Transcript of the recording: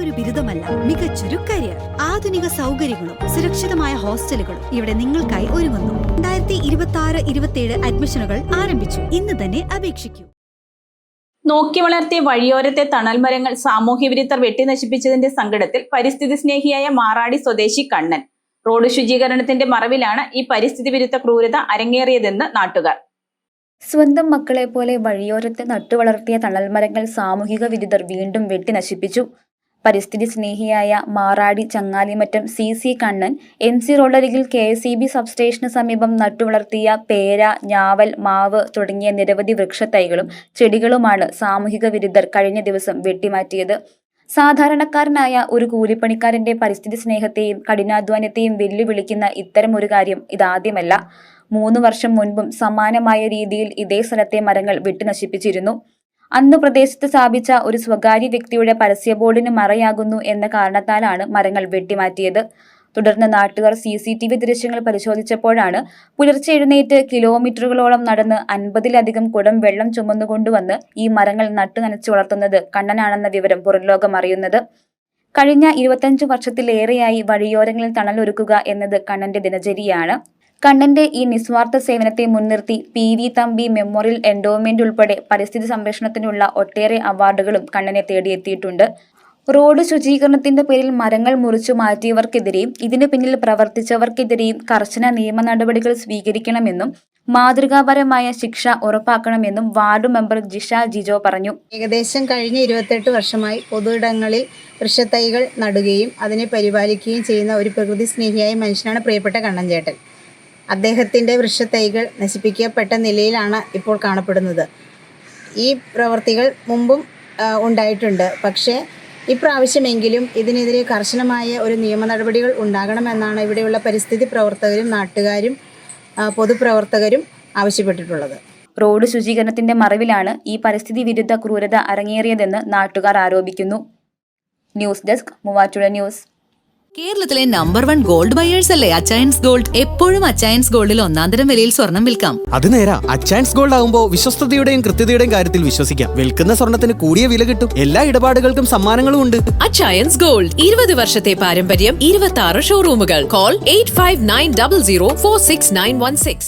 വെറുമൊരു ബിരുദമല്ല, മികച്ചൊരു കരിയർ. ആധുനിക സൗകര്യങ്ങളും സുരക്ഷിതമായ ഹോസ്റ്റലുകളും ഇവിടെ നിങ്ങൾക്കായി ഒരുങ്ങുന്നു. 2026-27 അഡ്മിഷനുകൾ ആരംഭിച്ചു. ഇന്ന് തന്നെ അപേക്ഷിക്കൂ. നോക്കി വളർത്തിയ വഴിയോരത്തെ തണൽമരങ്ങൾ സാമൂഹ്യവിരുദ്ധർ വെട്ടിനശിപ്പിച്ചതിന്റെ സങ്കടത്തിൽ പരിസ്ഥിതി സ്നേഹിയായ മാറാടി സ്വദേശി കണ്ണൻ. റോഡ് ശുചീകരണത്തിന്റെ മറവിലാണ് ഈ പരിസ്ഥിതി വിരുദ്ധ ക്രൂരത അരങ്ങേറിയതെന്ന് നാട്ടുകാർ. സ്വന്തം മക്കളെ പോലെ വഴിയോരത്ത് നട്ടുവളർത്തിയ തണൽമരങ്ങൾ സാമൂഹിക വിരുദ്ധർ വീണ്ടും വെട്ടിനശിപ്പിച്ചു. പരിസ്ഥിതി സ്നേഹിയായ മാറാടി ചങ്ങാലിമറ്റം CC കണ്ണൻ MC റോഡരികിൽ KSEB സബ്സ്റ്റേഷന് സമീപം നട്ടുവളർത്തിയ പേര, ഞാവൽ, മാവ് തുടങ്ങിയ നിരവധി വൃക്ഷത്തൈകളും ചെടികളുമാണ് സാമൂഹിക വിരുദ്ധർ കഴിഞ്ഞ ദിവസം വെട്ടിമാറ്റിയത്. സാധാരണക്കാരനായ ഒരു കൂലിപ്പണിക്കാരന്റെ പരിസ്ഥിതി സ്നേഹത്തെയും കഠിനാധ്വാനത്തെയും വെല്ലുവിളിക്കുന്ന ഇത്തരമൊരു കാര്യം ഇതാദ്യമല്ല. 3 വർഷം മുൻപും സമാനമായ രീതിയിൽ ഇതേ സ്ഥലത്തെ മരങ്ങൾ വെട്ടിനശിപ്പിച്ചിരുന്നു. അന്ന് പ്രദേശത്ത് സ്ഥാപിച്ച ഒരു സ്വകാര്യ വ്യക്തിയുടെ പരസ്യ ബോർഡിന് മറയാകുന്നു എന്ന കാരണത്താലാണ് മരങ്ങൾ വെട്ടിമാറ്റിയത്. തുടർന്ന് നാട്ടുകാർ CCTV ദൃശ്യങ്ങൾ പരിശോധിച്ചപ്പോഴാണ് പുലർച്ചെ എഴുന്നേറ്റ് കിലോമീറ്ററുകളോളം നടന്ന് 50-ലധികം കുടം വെള്ളം ചുമന്നുകൊണ്ടുവന്ന് ഈ മരങ്ങൾ നട്ടുനനച്ചു വളർത്തുന്നത് കണ്ണനാണെന്ന വിവരം പുറംലോകം അറിയുന്നത്. കഴിഞ്ഞ 25 വർഷത്തിലേറെയായി വഴിയോരങ്ങളിൽ തണലൊരുക്കുക എന്നത് കണ്ണന്റെ ദിനചര്യയാണ്. കണ്ണന്റെ ഈ നിസ്വാർത്ഥ സേവനത്തെ മുൻനിർത്തി PV തമ്പി മെമ്മോറിയൽ എൻഡോവ്മെന്റ് ഉൾപ്പെടെ പരിസ്ഥിതി സംരക്ഷണത്തിനുള്ള ഒട്ടേറെ അവാർഡുകളും കണ്ണനെ തേടിയെത്തിയിട്ടുണ്ട്. റോഡ് ശുചീകരണത്തിന്റെ പേരിൽ മരങ്ങൾ മുറിച്ചു മാറ്റിയവർക്കെതിരെയും ഇതിനു പിന്നിൽ പ്രവർത്തിച്ചവർക്കെതിരെയും കർശന നിയമ നടപടികൾ സ്വീകരിക്കണമെന്നും മാതൃകാപരമായ ശിക്ഷ ഉറപ്പാക്കണമെന്നും വാർഡ് മെമ്പർ ജിഷ ജിജോ പറഞ്ഞു. ഏകദേശം കഴിഞ്ഞ 28 വർഷമായി പൊതുയിടങ്ങളിൽ വൃക്ഷത്തൈകൾ നടുകയും അതിനെ പരിപാലിക്കുകയും ചെയ്യുന്ന ഒരു പ്രകൃതി സ്നേഹിയായ മനുഷ്യനാണ് പ്രിയപ്പെട്ട കണ്ണൻ ചേട്ടൻ. അദ്ദേഹത്തിൻ്റെ വൃക്ഷത്തൈകൾ നശിപ്പിക്കപ്പെട്ട നിലയിലാണ് ഇപ്പോൾ കാണപ്പെടുന്നത്. ഈ പ്രവൃത്തികൾ മുമ്പും ഉണ്ടായിട്ടുണ്ട്. പക്ഷേ ഇപ്രാവശ്യമെങ്കിലും ഇതിനെതിരെ കർശനമായ ഒരു നിയമ നടപടികൾ ഉണ്ടാകണമെന്നാണ് ഇവിടെയുള്ള പരിസ്ഥിതി പ്രവർത്തകരും നാട്ടുകാരും പൊതുപ്രവർത്തകരും ആവശ്യപ്പെട്ടിട്ടുള്ളത്. റോഡ് ശുചീകരണത്തിന്റെ മറവിലാണ് ഈ പരിസ്ഥിതി വിരുദ്ധ ക്രൂരത അരങ്ങേറിയതെന്ന് നാട്ടുകാർ ആരോപിക്കുന്നു. News desk Muvattupuzha news. കേരളത്തിലെ നമ്പർ 1 ഗോൾഡ് ബയേഴ്സ് അല്ലേ അച്ചയൻസ് ഗോൾഡ്. എപ്പോഴും അച്ചയൻസ് ഗോൾഡിൽ ഒന്നാന്തരം വിലയിൽ സ്വർണം വിൽക്കാം. അത് നേരാ. അച്ചയൻസ് ഗോൾഡ് ആകുമ്പോ വിശ്വസ്തതയുടെയും കൃത്യതയുടെയും കാര്യത്തിൽ വിശ്വസിക്കാം. വിൽക്കുന്ന സ്വർണത്തിന് കൂടിയ വില കിട്ടും. എല്ലാ ഇടപാടുകൾക്കും സമ്മാനങ്ങളും ഉണ്ട്. അച്ചയൻസ് ഗോൾഡ് 20 വർഷത്തെ പാരമ്പര്യം, 26 ഷോറൂമുകൾ. കോൾ 8590046916.